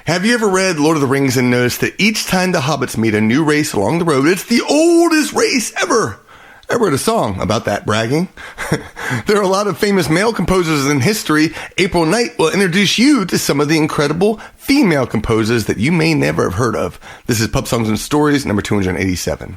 Have you ever read Lord of the Rings and noticed that each time the hobbits meet a new race along the road, it's the oldest race ever? I wrote a song about that, bragging. There are a lot of famous male composers in history. Apryl Knight will introduce you to some of the incredible female composers that you may never have heard of. This is Pub Songs and Stories, number 287.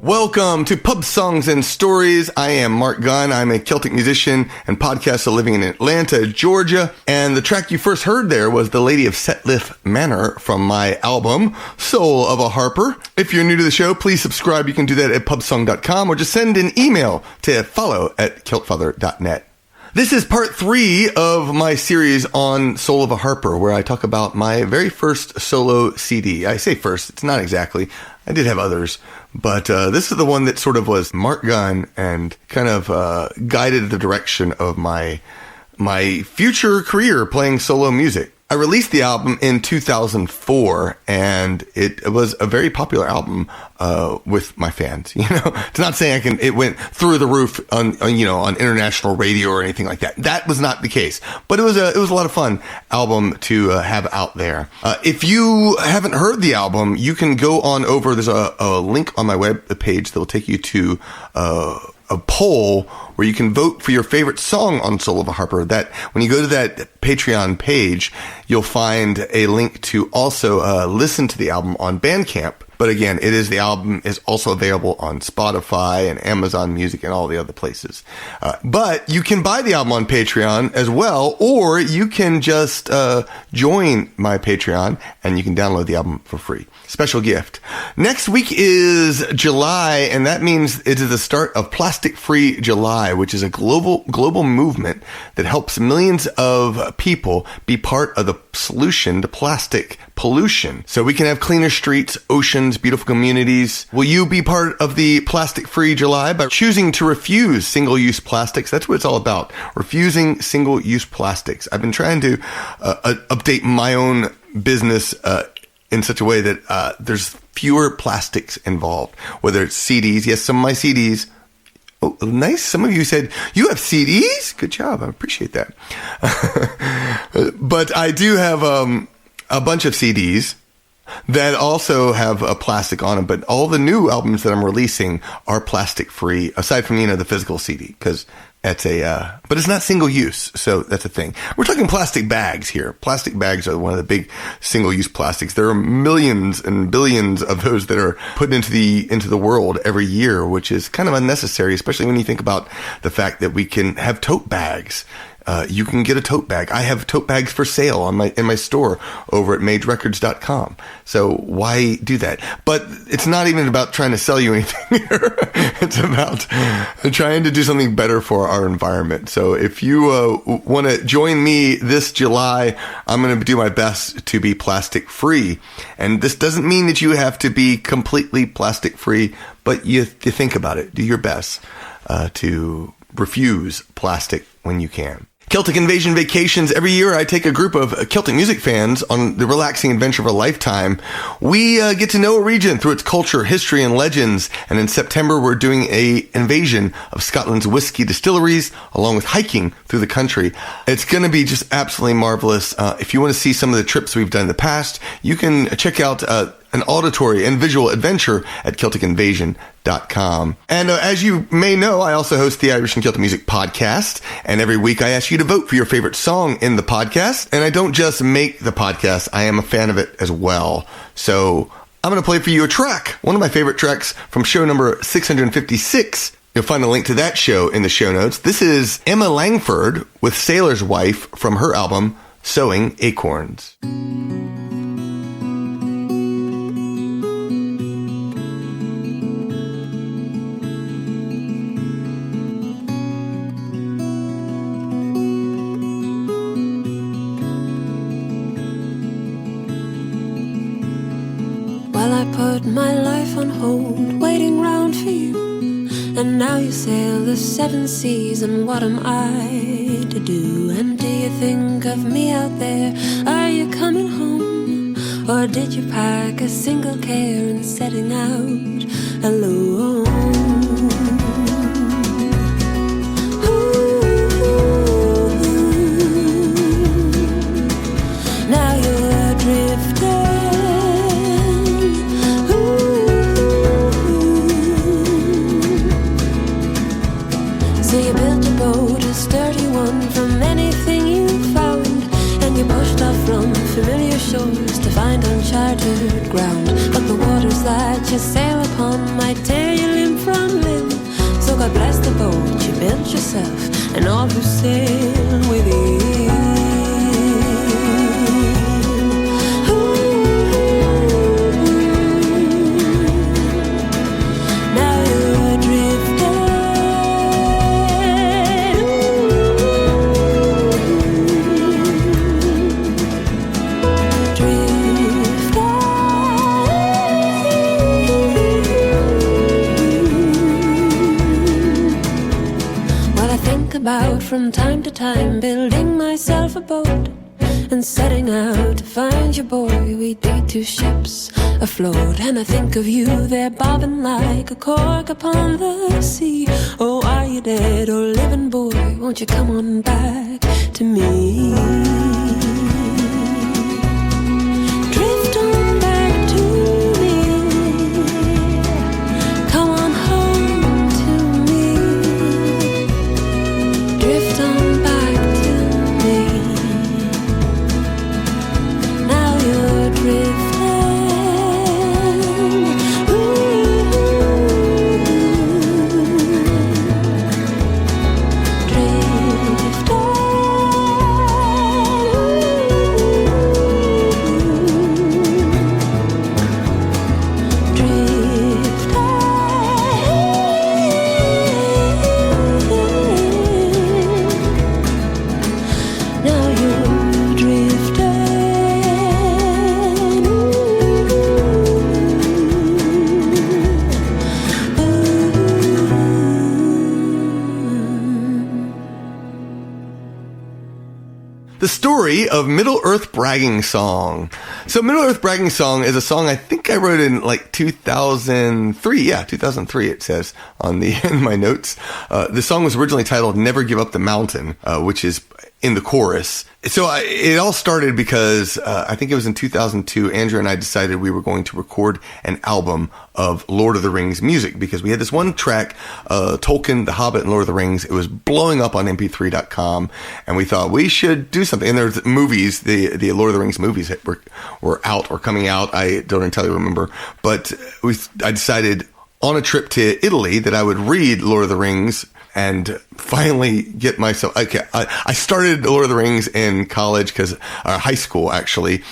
Welcome to Pub Songs and Stories. I am Marc Gunn. I'm a Celtic musician and podcaster living in Atlanta, Georgia. And the track you first heard there was The Lady of Setliff, Manor from my album, Soul of a Harper. If you're new to the show, please subscribe. You can do that at pubsong.com or just send an email to follow@celtfather.net. This is part 3 of my series on Soul of a Harper, where I talk about my very first solo CD. I say first, it's not exactly. I did have others, but this is the one that sort of was Marc Gunn and kind of guided the direction of my future career playing solo music. I released the album in 2004, and it was a very popular album with my fans. You know, it's not saying it went through the roof on international radio or anything like that. That was not the case, but it was a lot of fun album to have out there. If you haven't heard the album, you can go on over. There's a link on my web page that will take you to a poll where you can vote for your favorite song on Soul of a Harper. That when you go to that Patreon page, you'll find a link to also listen to the album on Bandcamp. But again, the album is also available on Spotify and Amazon Music and all the other places. But you can buy the album on Patreon as well, or you can just join my Patreon and you can download the album for free. Special gift. Next week is July, and that means it is the start of Plastic Free July, which is a global movement that helps millions of people be part of the solution to plastic pollution, so we can have cleaner streets, oceans, beautiful communities. Will you be part of the Plastic Free July by choosing to refuse single-use plastics? That's what it's all about, refusing single-use plastics. I've been trying to update my own business in such a way that there's fewer plastics involved, whether it's CDs. Yes, some of my CDs. Oh, nice. Some of you said, you have CDs? Good job. I appreciate that. But I do have a bunch of CDs that also have a plastic on them. But all the new albums that I'm releasing are plastic free, aside from, the physical CD, because But it's not single use. So that's a thing. We're talking plastic bags here. Plastic bags are one of the big single use plastics. There are millions and billions of those that are put into the world every year, which is kind of unnecessary, especially when you think about the fact that we can have tote bags. You can get a tote bag. I have tote bags for sale in my store over at magerecords.com. So why do that? But it's not even about trying to sell you anything here. It's about trying to do something better for our environment. So if you want to join me this July, I'm going to do my best to be plastic free. And this doesn't mean that you have to be completely plastic free, but you think about it. Do your best to refuse plastic when you can. Celtic Invasion Vacations. Every year I take a group of Celtic music fans on the relaxing adventure of a lifetime. We get to know a region through its culture, history, and legends. And in September, we're doing a invasion of Scotland's whiskey distilleries, along with hiking through the country. It's going to be just absolutely marvelous. If you want to see some of the trips we've done in the past, you can check out an auditory and visual adventure at CelticInvasion.com. And as you may know, I also host the Irish and Celtic Music podcast. And every week I ask you to vote for your favorite song in the podcast. And I don't just make the podcast, I am a fan of it as well. So I'm going to play for you a track, one of my favorite tracks from show number 656. You'll find a link to that show in the show notes. This is Emma Langford with Sailor's Wife from her album, Sowing, Acorns. Put my life on hold, waiting round for you. And now you sail the seven seas, and what am I to do? And do you think of me out there? Are you coming home? Or did you pack a single care in setting out alone? Now you're drifting. So you built a boat, a sturdy one, from anything you found, and you pushed off from familiar shores to find uncharted ground. But the waters that you sail upon might tear you limb from limb. So God bless the boat you built yourself and all who sail within. About from time to time, building myself a boat and setting out to find your boy. We'd be two ships afloat, and I think of you there bobbing like a cork upon the sea. Oh, are you dead or living, boy? Won't you come on back to me? Drift on back to me. Come on home to me. Drift on back to me. Now you're drifting. The story of Middle-earth Bragging Song. So Middle-earth Bragging Song is a song I think I wrote in like 2003. Yeah, 2003 it says on in my notes. The song was originally titled Never Give Up the Mountain, which is in the chorus. So it all started because I think it was in 2002, Andrew and I decided we were going to record an album of Lord of the Rings music because we had this one track, Tolkien, The Hobbit, and Lord of the Rings. It was blowing up on mp3.com, and we thought we should do something. And there's movies, the Lord of the Rings movies that were out or coming out. I don't entirely remember, but I decided on a trip to Italy that I would read Lord of the Rings and finally get myself, okay, I started Lord of the Rings in college high school actually,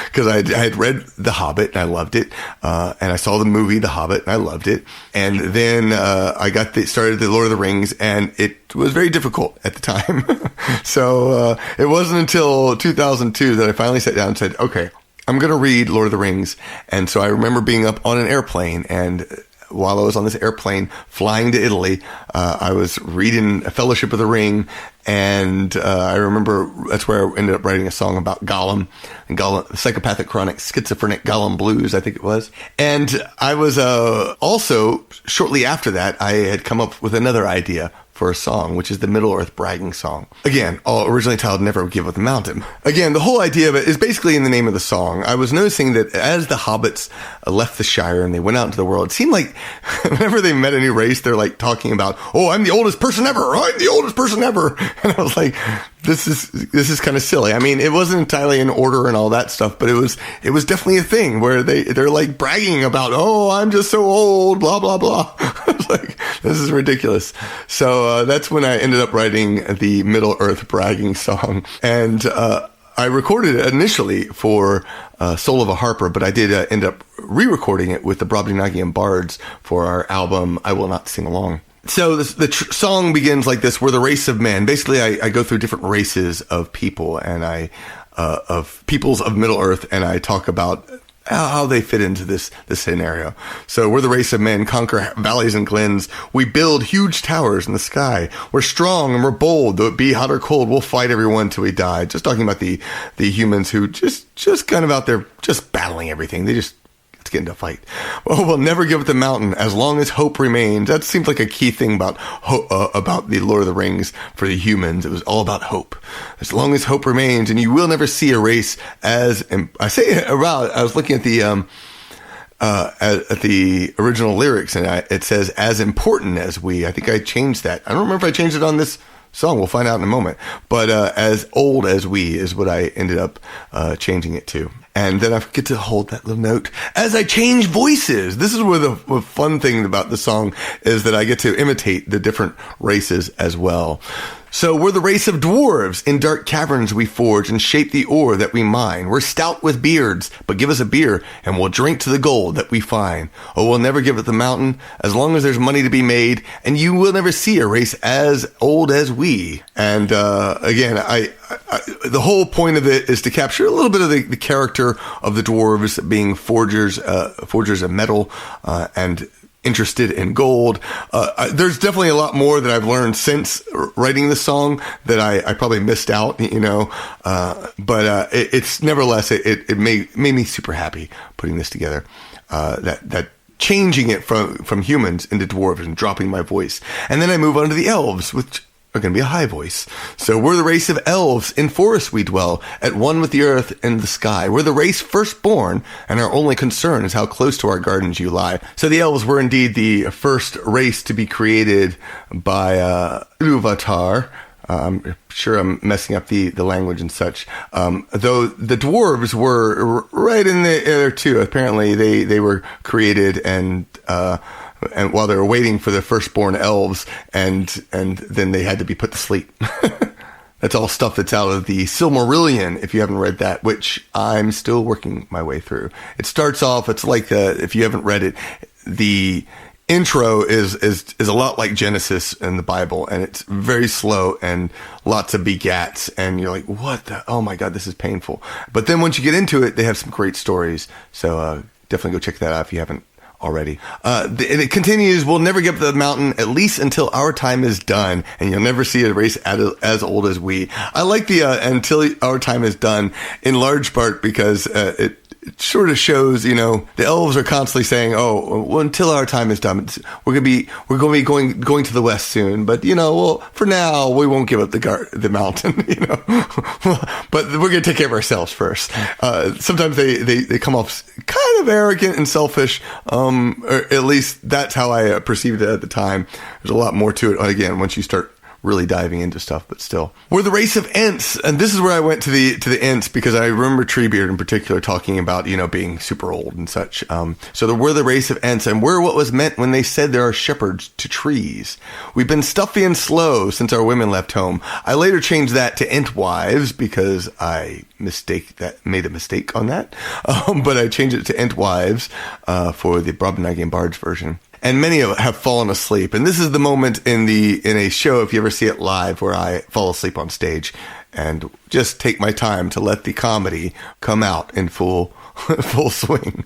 because I had read The Hobbit and I loved it. And I saw the movie The Hobbit and I loved it. And then, I started the Lord of the Rings, and it was very difficult at the time. So, it wasn't until 2002 that I finally sat down and said, okay, I'm going to read Lord of the Rings. And so I remember being up on an airplane, and while I was on this airplane flying to Italy, I was reading A Fellowship of the Ring, and I remember that's where I ended up writing a song about Gollum, psychopathic, chronic, schizophrenic Gollum blues, I think it was. And I was also, shortly after that, I had come up with another idea for a song, which is the Middle-earth bragging song. Again, originally titled Never Give Up the Mountain. Again, the whole idea of it is basically in the name of the song. I was noticing that as the hobbits left the Shire and they went out into the world, it seemed like whenever they met a new race, they're like talking about, oh, I'm the oldest person ever. I'm the oldest person ever. And I was like, this is kind of silly. I mean, it wasn't entirely in order and all that stuff, but it was definitely a thing where they're like bragging about, oh, I'm just so old, blah, blah, blah. I was like, this is ridiculous. So that's when I ended up writing the Middle-earth bragging song. And I recorded it initially for Soul of a Harper, but I did end up re-recording it with the Brobdingnagian Bards for our album I Will Not Sing Along. So the song begins like this: we're the race of men. Basically, I go through different races of people, and of peoples of Middle-earth, and I talk about how they fit into this scenario. So we're the race of men, conquer valleys and glens. We build huge towers in the sky. We're strong and we're bold. Though it be hot or cold, we'll fight everyone till we die. Just talking about the humans who just kind of out there just battling everything. They just get into a fight. Well, we'll never give up the mountain as long as hope remains. That seems like a key thing about the Lord of the Rings for the humans. It was all about hope. As long as hope remains, and you will never see a race as I was looking at the original lyrics, and it says as important as we. I think I changed that. I don't remember if I changed it on this song. We'll find out in a moment. But as old as we is what I ended up changing it to. And then I get to hold that little note as I change voices. This is where the fun thing about the song is that I get to imitate the different races as well. So we're the race of dwarves. In dark caverns we forge and shape the ore that we mine. We're stout with beards, but give us a beer and we'll drink to the gold that we find. Oh, we'll never give up the mountain as long as there's money to be made, and you will never see a race as old as we. And again, the whole point of it is to capture a little bit of the character of the dwarves being forgers of metal, and interested in gold. There's definitely a lot more that I've learned since writing the song that I probably missed out, but it's nevertheless, it made me super happy putting this together, that changing it from humans into dwarves and dropping my voice. And then I move on to the elves, which are going to be a high voice. So we're the race of elves. In forests we dwell, at one with the earth and the sky. We're the race firstborn, and our only concern is how close to our gardens you lie. So the elves were indeed the first race to be created by Ilúvatar. I'm sure I'm messing up the language and such. Though the dwarves were right in there too. Apparently they were created and while they were waiting for the firstborn elves, and then they had to be put to sleep. That's all stuff that's out of the Silmarillion, if you haven't read that, which I'm still working my way through. It starts off, it's like, if you haven't read it, the intro is a lot like Genesis in the Bible, and it's very slow and lots of begats, and you're like, oh my God, this is painful. But then once you get into it, they have some great stories. So definitely go check that out if you haven't already. And it continues, we'll never give up the mountain, at least until our time is done, and you'll never see a race as old as we. I like the until our time is done, in large part because it sort of shows, the elves are constantly saying, "Oh, well, until our time is done, we're going to be going to the west soon. But well, for now, we won't give up the mountain. But we're going to take care of ourselves first." Sometimes they come off kind of arrogant and selfish, or at least that's how I perceived it at the time. There's a lot more to it again once you start really diving into stuff, but still. We're the race of Ents, and this is where I went to the Ents because I remember Treebeard in particular talking about, being super old and such. So we're the race of Ents, and we're what was meant when they said there are shepherds to trees. We've been stuffy and slow since our women left home. I later changed that to Entwives because I made a mistake on that. But I changed it to Entwives for the Brobdingnagian Bards version. And many of have fallen asleep. And this is the moment in a show, if you ever see it live, where I fall asleep on stage and just take my time to let the comedy come out in full swing,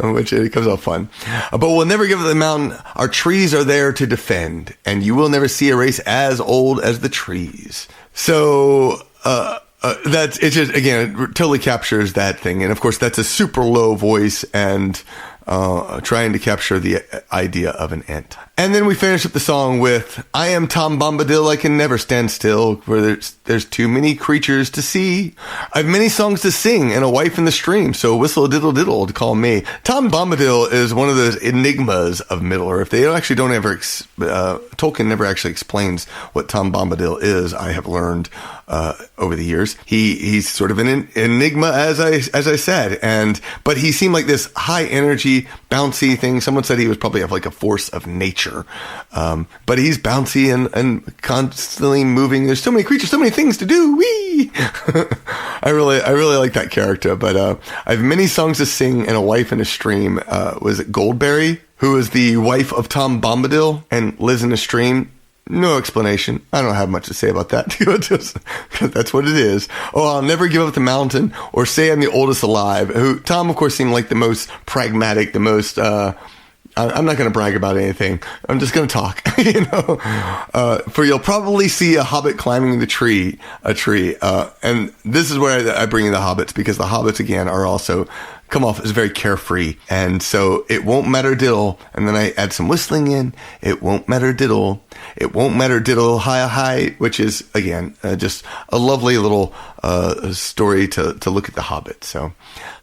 which it comes out fun. But we'll never give up the mountain. Our trees are there to defend, and you will never see a race as old as the trees. So, it just, again, it totally captures that thing. And of course, that's a super low voice and trying to capture the idea of an Ent. And then we finish up the song with, "I am Tom Bombadil, I can never stand still, where there's too many creatures to see. I've many songs to sing and a wife in the stream, so whistle a diddle diddle to call me." Tom Bombadil is one of those enigmas of Middle-earth. They actually don't ever, Tolkien never actually explains what Tom Bombadil is, I have learned over the years. He's sort of an enigma, as I said, but he seemed like this high energy, bouncy thing. Someone said he was probably like a force of nature. But he's bouncy and constantly moving. There's so many creatures, so many things to do. Whee! I really like that character. But I have many songs to sing and a wife in a stream. Was it Goldberry, who is the wife of Tom Bombadil and lives in a stream? No explanation. I don't have much to say about that. Just, that's what it is. "Oh, I'll never give up the mountain," or "Say I'm the oldest alive." Tom, of course, seemed like the most pragmatic, the most, I'm not going to brag about anything. I'm just going to talk, for you'll probably see a hobbit climbing a tree. And this is where I bring in the hobbits, because the hobbits, again, are also come off as very carefree. And so it won't matter diddle. And then I add some whistling in. It won't matter diddle. It won't matter diddle hi, which is, again, just a lovely little story to look at the Hobbit. So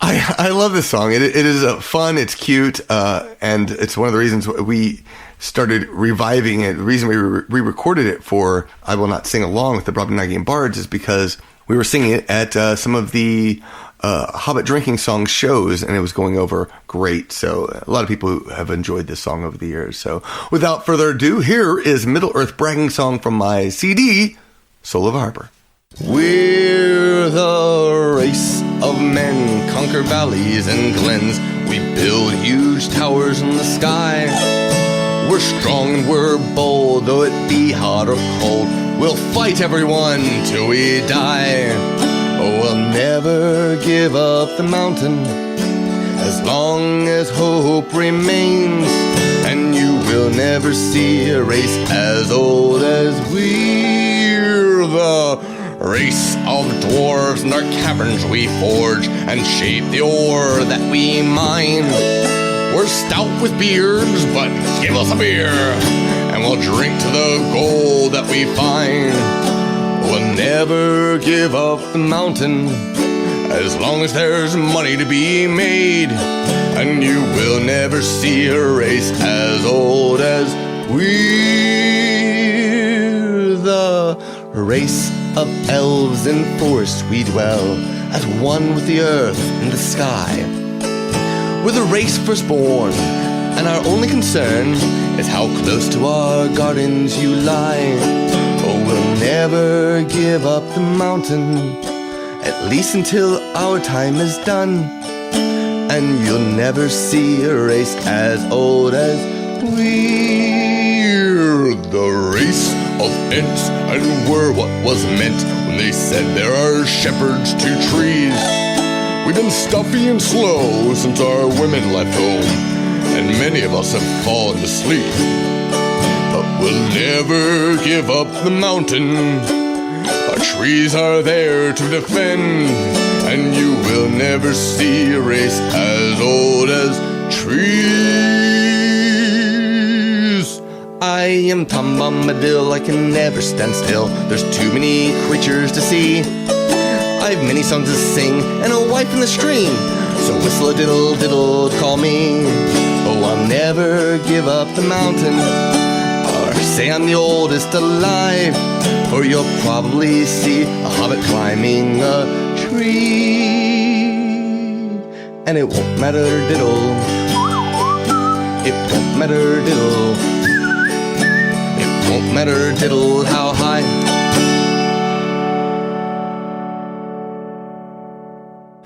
I love this song. It is fun. It's cute. And it's one of the reasons we started reviving it. The reason we re-recorded it for I Will Not Sing Along with the Brobdingnagian Bards is because we were singing it at some of the Hobbit drinking song shows, and it was going over great. So a lot of people who have enjoyed this song over the years. So without further ado, here is Middle-earth bragging song from my CD, Soul of Harper. We're the race of men, conquer valleys and glens. We build huge towers in the sky. We're strong and we're bold, though it be hot or cold. We'll fight everyone till we die. Oh, we'll never give up the mountain as long as hope remains. And you will never see a race as old as we're the race of dwarves. In our caverns we forge and shape the ore that we mine. We're stout with beards, but give us a beer, and we'll drink to the gold that we find. We'll never give up the mountain as long as there's money to be made. And you will never see a race as old as we're the race of elves in forests we dwell, as one with the earth and the sky. We're the race firstborn, and our only concern is how close to our gardens you lie. Oh, we'll never give up the mountain, at least until our time is done. And you'll never see a race as old as we're the race of Ents, and we're what was meant when they said there are shepherds to trees. We've been stuffy and slow since our women left home, and many of us have fallen asleep. But we'll never give up the mountain. Our trees are there to defend, and you will never see a race as old as trees. I am Tom Bombadil, I can never stand still. There's too many creatures to see. I've many songs to sing and a wife in the stream. So whistle a diddle diddle, call me. Oh, I'll never give up the mountain, or say I'm the oldest alive, or you'll probably see a hobbit climbing a tree. And it won't matter diddle, it won't matter diddle, it won't matter diddle how high.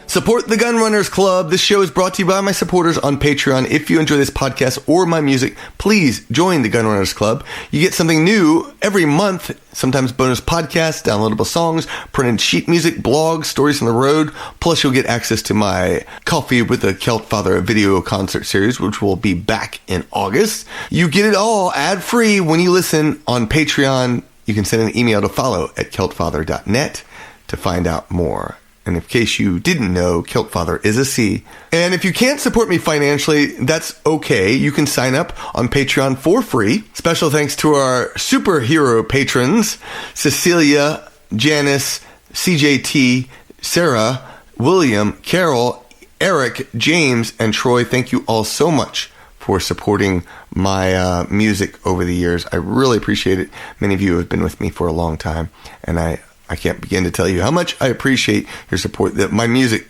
Support the Gun Runners Club. This show is brought to you by my supporters on Patreon. If you enjoy this podcast or my music, please join the Gun Runners Club. You get something new every month, sometimes bonus podcasts, downloadable songs, printed sheet music, blogs, stories from the road. Plus, you'll get access to my Coffee with the Celt Father video concert series, which will be back in August. You get it all ad-free when you listen on Patreon. You can send an email to follow@celtfather.net to find out more. And in case you didn't know, Celt Father is a C. And if you can't support me financially, that's okay. You can sign up on Patreon for free. Special thanks to our superhero patrons, Cecilia, Janice, CJT, Sarah, William, Carol, Eric, James, and Troy. Thank you all so much for supporting my music over the years. I really appreciate it. Many of you have been with me for a long time, and I can't begin to tell you how much I appreciate your support. That my music,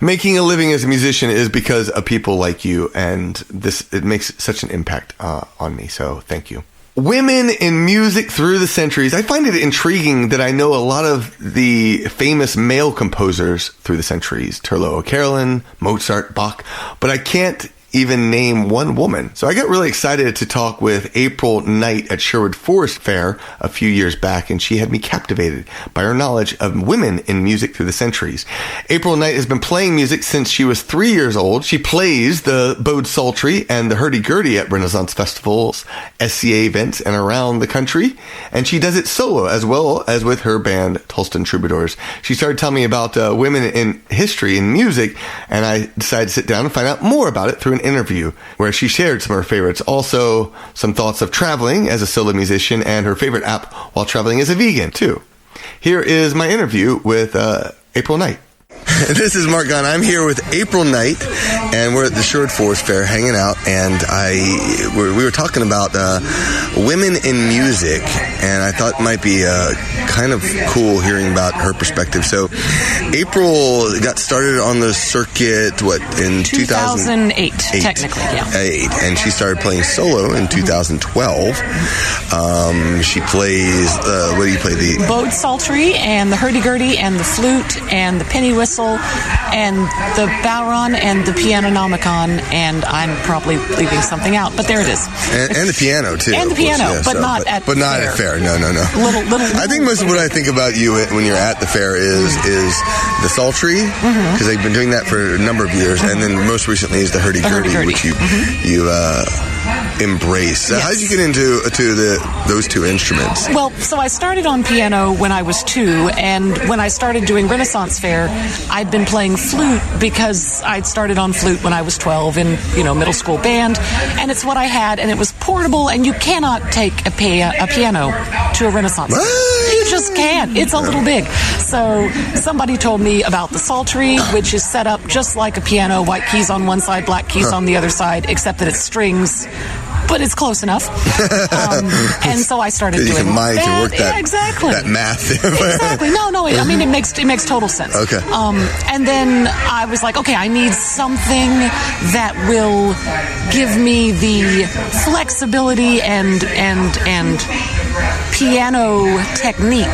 making a living as a musician, is because of people like you, and it makes such an impact on me. So thank you. Women in music through the centuries. I find it intriguing that I know a lot of the famous male composers through the centuries: Turlo O'Carolan, Mozart, Bach, but I can't even name one woman. So I got really excited to talk with Apryl Knight at Sherwood Forest Fair a few years back, and she had me captivated by her knowledge of women in music through the centuries. Apryl Knight has been playing music since she was 3 years old. She plays the bowed psaltery and the hurdy-gurdy at Renaissance festivals, SCA events, and around the country, and she does it solo as well as with her band Tolston Troubadours. She started telling me about women in history and music, and I decided to sit down and find out more about it through an interview where she shared some of her favorites, also some thoughts of traveling as a solo musician, and her favorite app while traveling as a vegan too. Here is my interview with Apryl Knight. This is Marc Gunn. I'm here with Apryl Knight, and we're at the Sherwood Forest Fair hanging out, and we were talking about women in music, and I thought it might be kind of cool hearing about her perspective. So Apryl got started on the circuit, in 2008, technically, yeah. 8, and she started playing solo in 2012. She plays, what do you play? The bowed psaltery, and the hurdy-gurdy, and the flute, and the penny whistle, and the bowron, and the pianonomicon, and I'm probably leaving something out, but there it is. And the piano too. And the piano, yeah, but not at fair. No. Little. I think most of what I think about you when you're at the fair is the psaltery, because I've been doing that for a number of years, and then most recently is the hurdy-gurdy, which you embrace. Yes. How did you get into those two instruments? Well, so I started on piano when I was 2, and when I started doing Renaissance Fair, I'd been playing flute because I'd started on flute when I was 12 in middle school band, and it's what I had, and it was portable, and you cannot take a piano to a Renaissance Fair. You just can't. It's a little big. So somebody told me about the psaltery, which is set up just like a piano, white keys on one side, black keys on the other side, except that it's strings, but it's close enough. And so I started doing that. Mind to work that, exactly. That math. Exactly. No, I mean, it makes total sense. Okay. And then I was like, okay, I need something that will give me the flexibility and piano technique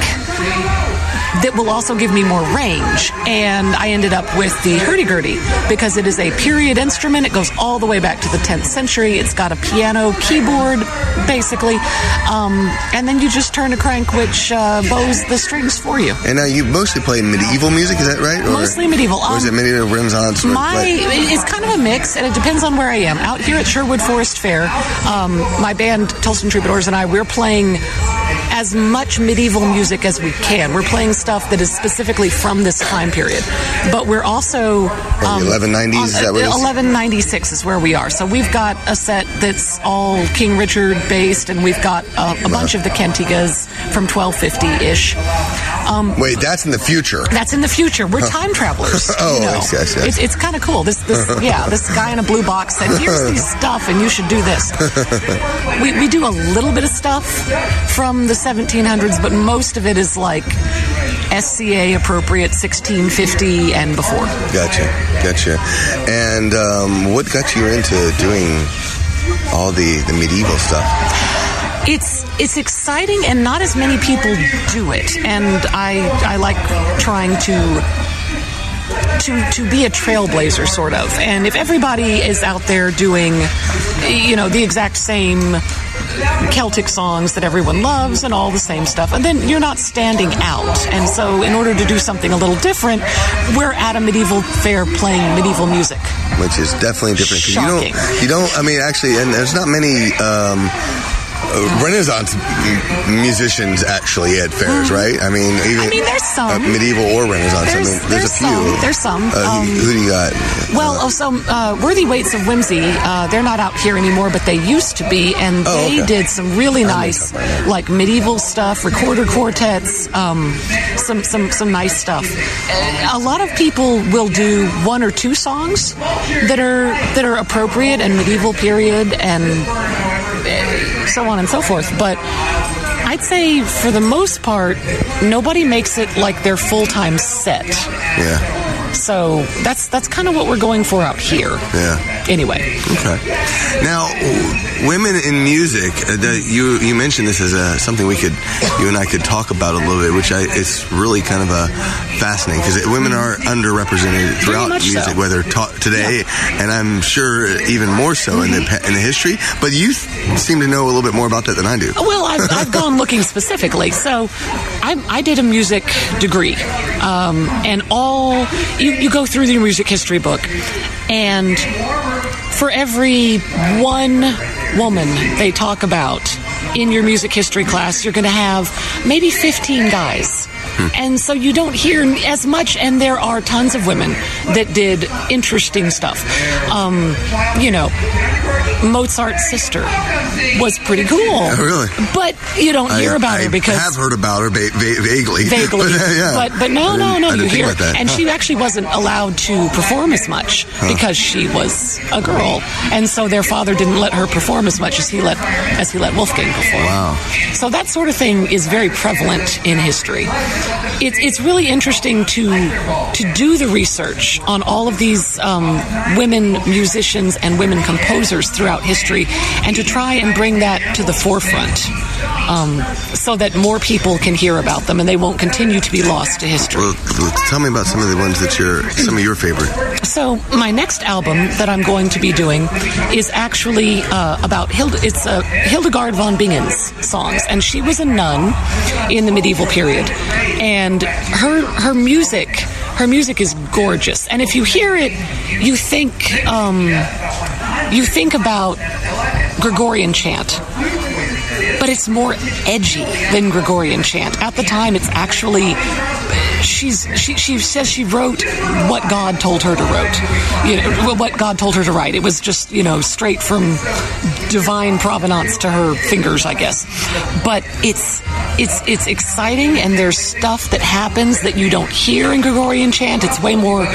that will also give me more range. And I ended up with the hurdy-gurdy because it is a period instrument. It goes all the way back to the 10th century. It's got a piano keyboard, basically. And then you just turn a crank, which bows the strings for you. And now you mostly play medieval music, is that right? Mostly medieval. Or is it medieval Renaissance? It's kind of a mix, and it depends on where I am. Out here at Sherwood Forest Fair, my band, Tolston Troubadours, and we're playing as much medieval music as we can. We're playing stuff that is specifically from this time period. But we're also... 1190s, is that what it is? 1196 is where we are. So we've got a set that's all King Richard based, and we've got a bunch of the cantigas from 1250-ish. Wait, that's in the future? That's in the future. We're time travelers. Oh, yes. It's kind of cool. This guy in a blue box said, here's this stuff, and you should do this. We do a little bit of stuff from the 1700s, but most of it is like SCA appropriate 1650 and before. Gotcha. And what got you into doing all the medieval stuff? It's exciting, and not as many people do it. And I like trying to be a trailblazer, sort of. And if everybody is out there doing, the exact same Celtic songs that everyone loves and all the same stuff, and then you're not standing out. And so in order to do something a little different, we're at a medieval fair playing medieval music. Which is definitely different. Shocking. You don't, actually, and there's not many... Renaissance musicians actually at fairs, right? There's some medieval or Renaissance. There's a few. There's some. Who do you got? Worthy Waits of Whimsy. They're not out here anymore, but they used to be, and they did some really nice, like medieval stuff, recorder quartets, some nice stuff. A lot of people will do one or two songs that are appropriate and medieval period and so on and so forth, but I'd say for the most part, nobody makes it like their full-time set. Yeah. So that's kind of what we're going for out here. Yeah. Anyway. Okay. Now, women in music. You mentioned this as something you and I could talk about a little bit, which it's really kind of fascinating because women are underrepresented throughout music, whether today, and I'm sure even more so in the history. But you seem to know a little bit more about that than I do. Well, I've gone looking specifically. So I did a music degree, and you go through the music history book, and for every one woman they talk about in your music history class, you're going to have maybe 15 guys. And so you don't hear as much, and there are tons of women that did interesting stuff. Mozart's sister was pretty cool. Oh, really? But you don't hear about her because... I have heard about her vaguely. Vaguely. But no, you hear about that. And she actually wasn't allowed to perform as much because she was a girl. And so their father didn't let her perform as much as he let Wolfgang perform. Wow. So that sort of thing is very prevalent in history. It's really interesting to do the research on all of these women musicians and women composers throughout history, and to try and bring that to the forefront so that more people can hear about them and they won't continue to be lost to history. Well, tell me about some of the ones some of your favorite. So my next album that I'm going to be doing is actually about Hildegard von Bingen's songs, and she was a nun in the medieval period, and her music is gorgeous. And if you hear it, you think about Gregorian chant, but it's more edgy than Gregorian chant. At the time, it's actually... She says she wrote what God told her to what God told her to write. It was just, straight from divine provenance to her fingers, I guess. But it's exciting, and there's stuff that happens that you don't hear in Gregorian chant. It's way more,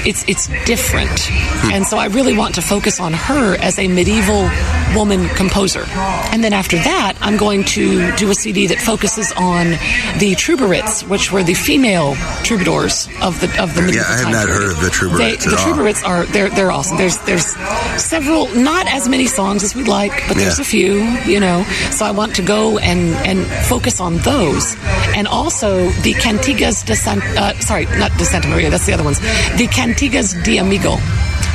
it's different. And so I really want to focus on her as a medieval woman composer. And then after that, I'm going to do a CD that focuses on the troubadours, which were the female troubadours of the medieval Yeah, I have not heard of the troubadours The troubadours are they're awesome. There's several, not as many songs as we'd like, but there's a few, So I want to go and focus on those, and also the Cantigas de not de Santa Maria, that's the other ones. The Cantigas de Amigo,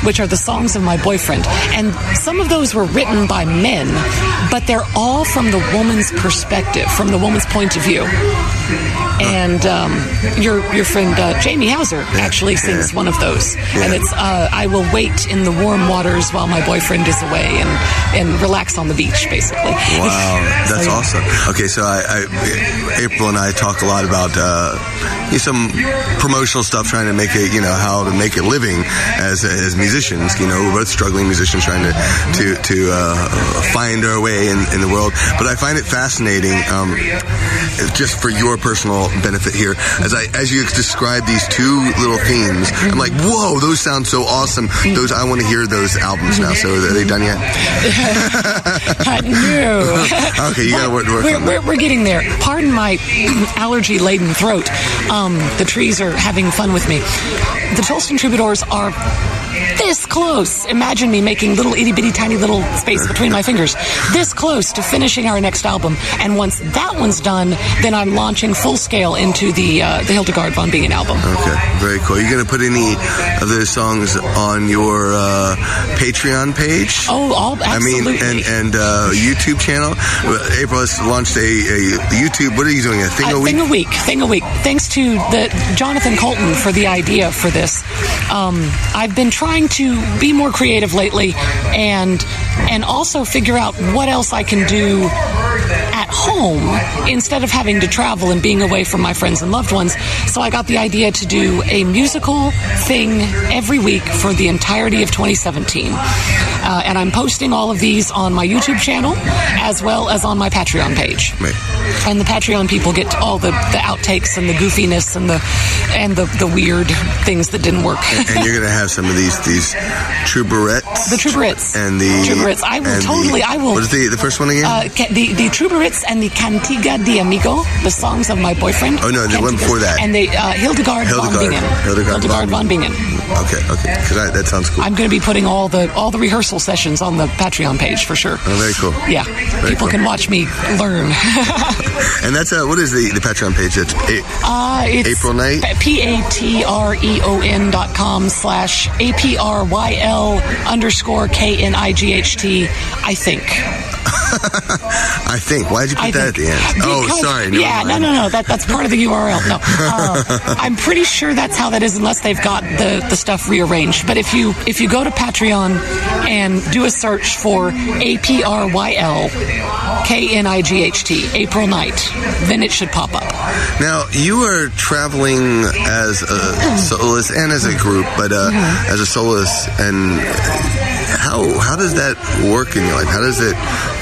which are the songs of my boyfriend. And some of those were written by men, but they're all from the woman's perspective, from the woman's point of view. And your friend Jamie Hauser actually sings one of those. And it's I will wait in the warm waters while my boyfriend is away and relax on the beach, basically. Wow, that's awesome. Okay, so April and I talk a lot about some promotional stuff, trying to make it, how to make a living as musicians. We're both struggling musicians trying to find our way in the world. But I find it fascinating, just for your personal benefit here, as you describe these two little themes. I'm like, whoa, those sound so awesome. I want to hear those albums now. So are they done yet? No. Okay, you got to work on that. We're getting there. Pardon my allergy-laden throat. The trees are having fun with me. The Tolston Troubadours are this close. Imagine me making little itty-bitty tiny little space between my fingers. This close to finishing our next album. And once that one's done, then I'm launching full scale into the Hildegard von Bingen album. Okay, very cool. You going to put any of those songs on your Patreon page? Oh, absolutely. And YouTube channel? April has launched a YouTube, what are you doing, a thing a week? Thing a week. Thanks to Jonathan Colton for the idea for this. I've been trying to be more creative lately and also figure out what else I can do at home instead of having to travel and being away from my friends and loved ones. So I got the idea to do a musical thing every week for the entirety of 2017. And I'm posting all of these on my YouTube channel as well as on my Patreon page. Right. And the Patreon people get all the outtakes and the goofiness and the weird things that didn't work. And you're going to have some of these Troubarettes. The Troubarettes. And the Troubarettes. I will. What is the first one again? The Troubarettes and the Cantiga de Amigo, the songs of my boyfriend. Oh, no, the one before that. And the Hildegard von Bingen. Hildegard von Bingen. Okay. Because that sounds cool. I'm going to be putting all the rehearsal sessions on the Patreon page for sure. Oh, very cool. Yeah. People can watch me learn. And that's what is the Patreon page? That's it's Apryl Knight? patreon.com/APRYL_KNIGHT, I think. I think. Why'd you put that at the end? Sorry. No. That's part of the URL. No. I'm pretty sure that's how that is, unless they've got the stuff rearranged. But if you go to Patreon and do a search for APRYL KNIGHT, Apryl Knight, then it should pop up. Now, you are traveling as a soloist and as a group, but as a soloist, and how does that work in your life? How does it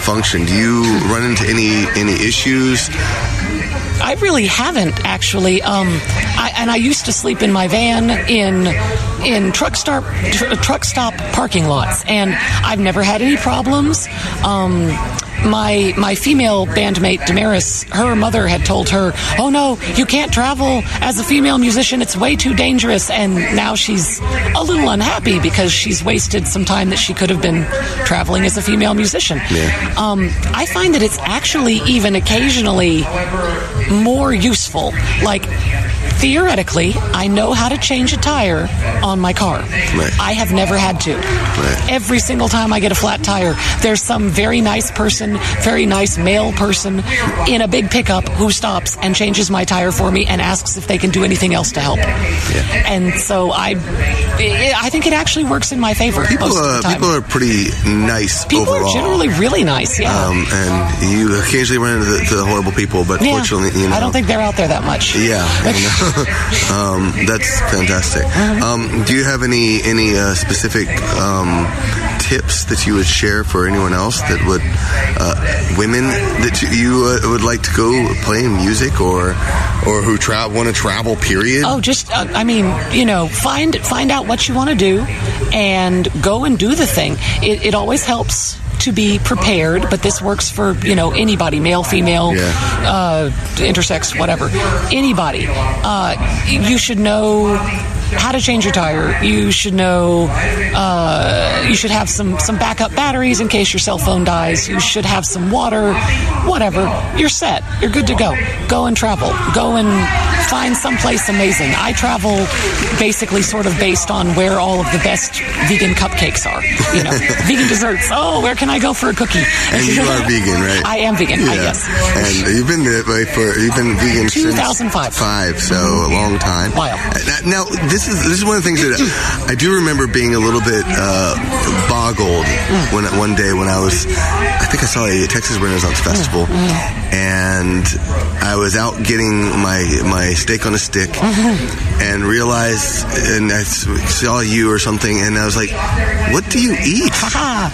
function? Do you run into any issues? I really haven't, actually. I used to sleep in my van in truck stop parking lots, and I've never had any problems. My female bandmate, Damaris, her mother had told her, oh no, you can't travel as a female musician, it's way too dangerous, and now she's a little unhappy because she's wasted some time that she could have been traveling as a female musician. Yeah. I find that it's actually even occasionally more useful. Like, theoretically, I know how to change a tire on my car. Right. I have never had to. Right. Every single time I get a flat tire, there's some very nice person, very nice male person in a big pickup who stops and changes my tire for me and asks if they can do anything else to help. Yeah. And so I think it actually works in my favor most of the time. People are pretty nice People overall. are generally really nice, yeah. And you occasionally run into the horrible people, but fortunately, I don't think they're out there that much. Yeah. That's fantastic. Do you have any specific tips that you would share for anyone else that would women that you would like to go play music or who want to travel? Period. Oh, just find out what you want to do and go and do the thing. It always helps to be prepared, but this works for anybody, male, female, intersex, whatever, anybody. You should know how to change your tire. You should know, you should have some backup batteries in case your cell phone dies. You should have some water, whatever. You're set. You're good to go. Go and travel. Go and find someplace amazing. I travel basically sort of based on where all of the best vegan cupcakes are. Vegan desserts. Oh, where can I go for a cookie? And you are vegan, right? I am vegan. Yes. And you've been vegan 2005. So a long time. Wow. Now this is one of the things that I do remember being a little bit boggled when one day when I think I saw a Texas Renaissance Festival, and I was out getting my steak on a stick, and realized, and I saw you or something, and I was like, what do you eat?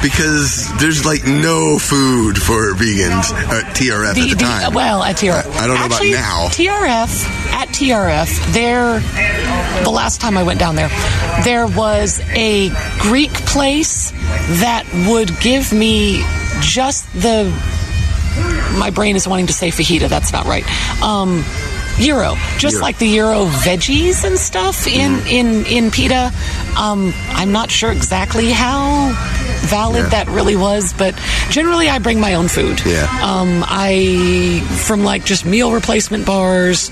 Because there's like no food for vegans at TRF at the time. Well, at TRF. I don't know Actually, about now. At TRF, the last time I went down there was a Greek place that would give me just my brain is wanting to say fajita, that's not right. Gyro, like the Gyro veggies and stuff in pita. I'm not sure exactly how valid that really was, but generally I bring my own food. From like just meal replacement bars.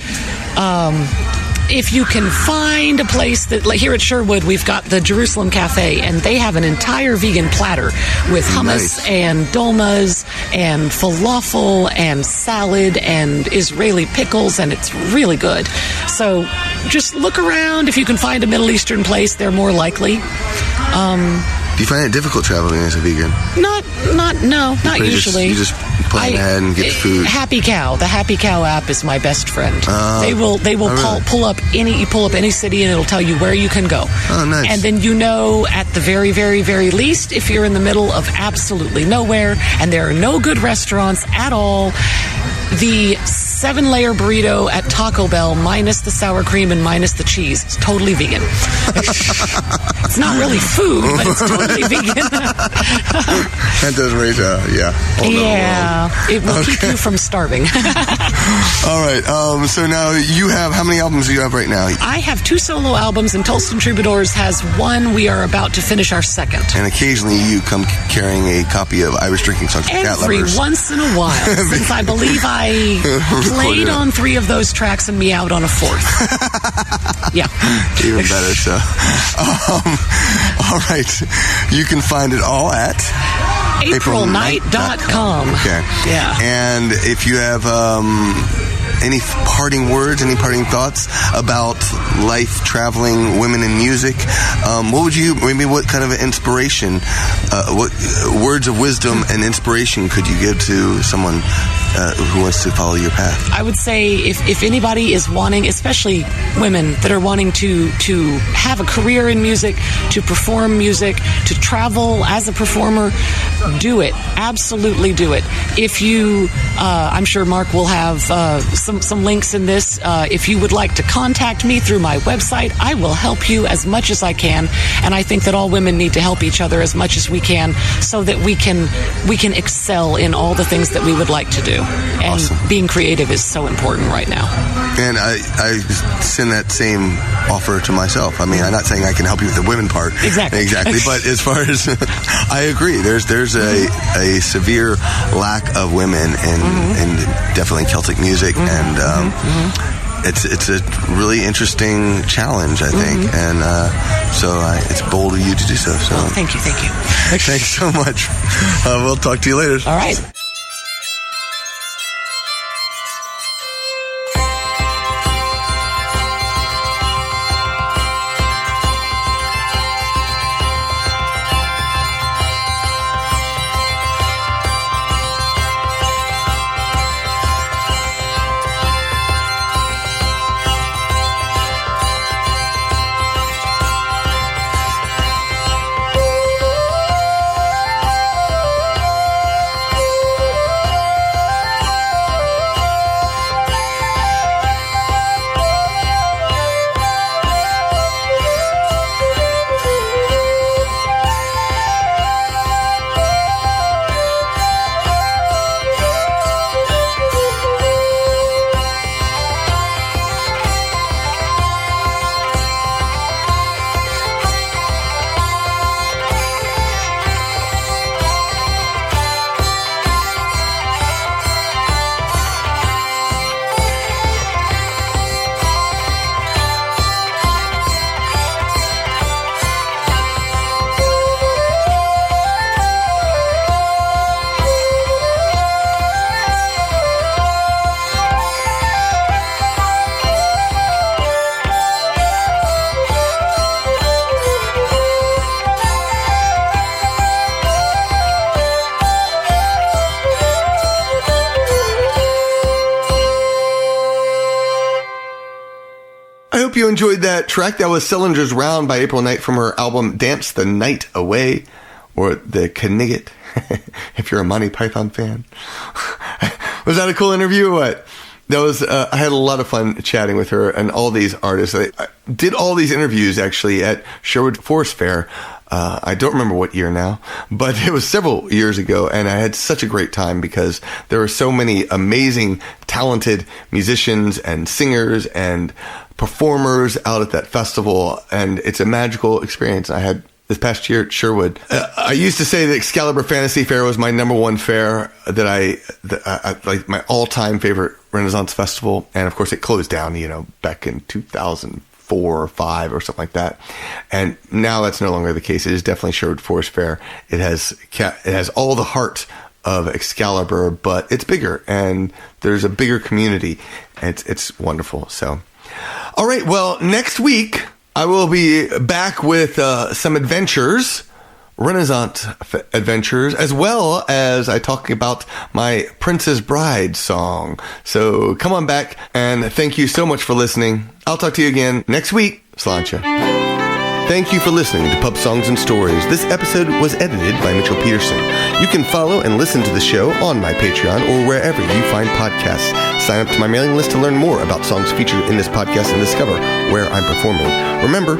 If you can find a place that, like here at Sherwood, we've got the Jerusalem Cafe, and they have an entire vegan platter with hummus and dolmas and falafel and salad and Israeli pickles, and it's really good. So just look around. If you can find a Middle Eastern place, they're more likely. Do you find it difficult traveling as a vegan? Not usually. You just plan ahead and get the food. Happy Cow. The Happy Cow app is my best friend. They will pull up any city, and it'll tell you where you can go. Oh, nice. And then at the very, very, very least, if you're in the middle of absolutely nowhere and there are no good restaurants at all, the 7-layer burrito at Taco Bell minus the sour cream and minus the cheese. It's totally vegan. It's not really food, but it's totally vegan. That does raise it will keep you from starving. All right. So now how many albums do you have right now? I have 2 solo albums, and Tulsa Troubadours has 1. We are about to finish our 2nd. And occasionally you come carrying a copy of Irish Drinking Songs for Cat Lovers. Every once in a while, since I believe I played on 3 of those tracks and me out on a 4th. Yeah. Even better, so. All right. You can find it all at AprylKnight.com. Okay. Yeah. And if you have any parting words, any parting thoughts about life, traveling, women in music, what kind of inspiration, what words of wisdom and inspiration could you give to someone who wants to follow your path? I would say if anybody is wanting, especially women that are wanting to have a career in music, to perform music, to travel as a performer, do it. Absolutely do it. If you, I'm sure Mark will have some links in this. If you would like to contact me through my website, I will help you as much as I can. And I think that all women need to help each other as much as we can, so that we can excel in all the things that we would like to do. And awesome. Being creative is so important right now. And I send that same offer to myself. I mean, I'm not saying I can help you with the women part. Exactly. But as far as I agree, there's a severe lack of women in definitely Celtic music, and it's a really interesting challenge, I think, and so it's bold of you to do so. So thank you. Thanks so much. We'll talk to you later. All right. I hope you enjoyed that track. That was Cylinder's Round by Apryl Knight from her album Dance the Night Away, or the Knigget, if you're a Monty Python fan. Was that a cool interview or what? That was, I had a lot of fun chatting with her and all these artists. I did all these interviews actually at Sherwood Forest Fair. I don't remember what year now, but it was several years ago, and I had such a great time because there were so many amazing, talented musicians and singers and performers out at that festival, and it's a magical experience. I had this past year at Sherwood. I used to say that Excalibur Fantasy Fair was my number one fair that I like, my all-time favorite Renaissance festival, and of course it closed down, back in 2004 or 5 or something like that. And now that's no longer the case. It is definitely Sherwood Forest Fair. It has all the heart of Excalibur, but it's bigger and there's a bigger community. And it's wonderful. So, all right. Well, next week I will be back with some adventures, Renaissance adventures, as well as I talking about my Princess Bride song. So come on back, and thank you so much for listening. I'll talk to you again next week. Sláinte. Thank you for listening to Pub Songs and Stories. This episode was edited by Mitchell Peterson. You can follow and listen to the show on my Patreon or wherever you find podcasts. Sign up to my mailing list to learn more about songs featured in this podcast and discover where I'm performing. Remember,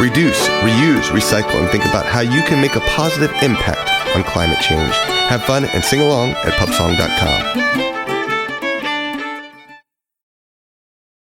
reduce, reuse, recycle, and think about how you can make a positive impact on climate change. Have fun and sing along at pubsong.com.